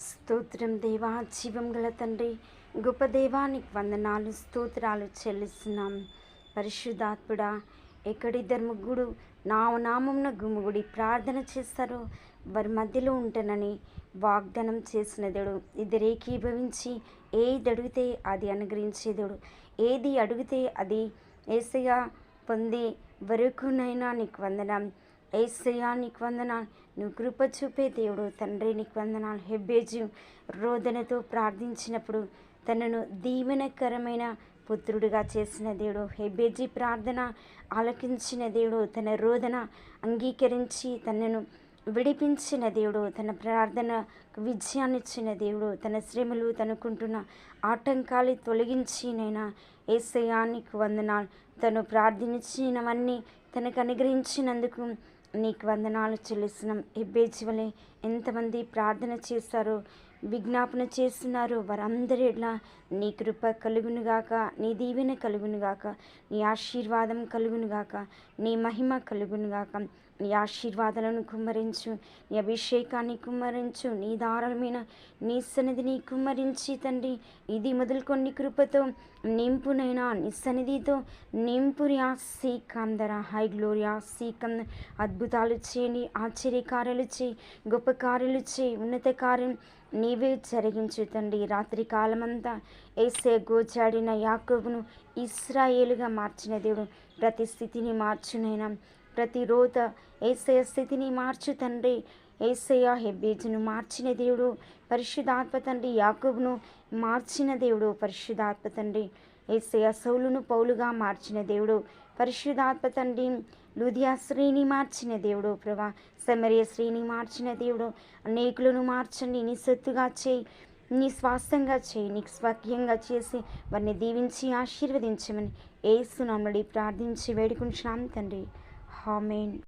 స్తోత్రం దేవా, జీవం గల తండ్రి, గొప్ప దేవానికి వందనాలు స్తోత్రాలు చెల్లిస్తున్నాం. పరిశుద్ధాత్ముడా, ఎక్కడిద్దరు ముగ్గురు నా నామమున గుమిగూడి ప్రార్థన చేస్తారో వారి మధ్యలో ఉంటానని వాగ్దానం చేసిన దేవుడు. ఇద్దరు ఏకీభవించి ఏది అడిగితే అది అనుగ్రహించే దేవుడు. ఏది అడిగితే అది యేసయ్య పొందే వరకునైనా నీకు వందనం. యేసయ్యా నీకు వందనాలు. నువ్వు కృప చూపే దేవుడు తండ్రి, నీకు వందనాలు. హెబేజు రోదనతో ప్రార్థించినప్పుడు తనను దీవెనకరమైన పుత్రుడిగా చేసిన దేవుడు. హెబేజీ ప్రార్థన ఆలకించిన దేవుడు. తన రోదన అంగీకరించి తనను విడిపించిన దేవుడు. తన ప్రార్థన విజయాన్నిచ్చిన దేవుడు. తన శ్రమలు తనుకుంటున్న ఆటంకాలు తొలగించినైనా యేసయ్యా నీకు వందనాలు. తను ప్రార్థించినవన్నీ తనకు అనుగ్రహించినందుకు నీకు వందనాలు చెల్లిస్తున్నాం. హెబేజీ వలె ఎంతమంది ప్రార్థన చేస్తారో, విజ్ఞాపన చేస్తున్నారు, వారందరి ఎట్లా నీ కృప కలుగునుగాక, నీ దీవెన కలుగునుగాక, నీ ఆశీర్వాదం కలుగునుగాక, నీ మహిమ కలుగునుగాక. నీ ఆశీర్వాదాలను కుమ్మరించు, నీ అభిషేకాన్ని కుమ్మరించు, నీ దారుణమైన నీ సన్నిధిని కుమ్మరించి తండ్రి, ఇది మొదలుకొని కృపతో నింపునైనా నీ సన్నిధితో నింపురియా సీకందర హై గ్లోరియా సీకం. అద్భుతాలు చేయండి, ఆశ్చర్యకార్యాలు చేయి, గొప్ప కార్యాలు చేయి, ఉన్నత కార్యం నీవే జరిగించు తండ్రి. రాత్రి కాలమంతా యేసే గోచాడిన యాకోబును ఇశ్రాయేలుగా మార్చిన దేవుడు ప్రతి స్థితిని మార్చునైనా, ప్రతి రోత యేసయ్య స్థితిని మార్చు తండ్రి. యేసయ్య హెబేజును మార్చిన దేవుడు పరిశుద్ధాత్మ తండ్రి. యాకోబును మార్చిన దేవుడు పరిశుద్ధాత్మ తండ్రి. యేసయ్య సౌలును పౌలుగా మార్చిన దేవుడు పరిశుద్ధాత్మ తండ్రి. లూదియా స్త్రీని మార్చిన దేవుడు ప్రభా. సమరయ స్త్రీని మార్చిన దేవుడు. అనేకులను మార్చండి, నీ సొత్తుగా చేయి, నీ స్వాస్థ్యంగా చేయి, నీకు స్వకీయంగా చేసి వారిని దీవించి ఆశీర్వదించమని యేసు నామములో ప్రార్థించి వేడుకుంటున్నాం తండ్రి. ఆమేన్.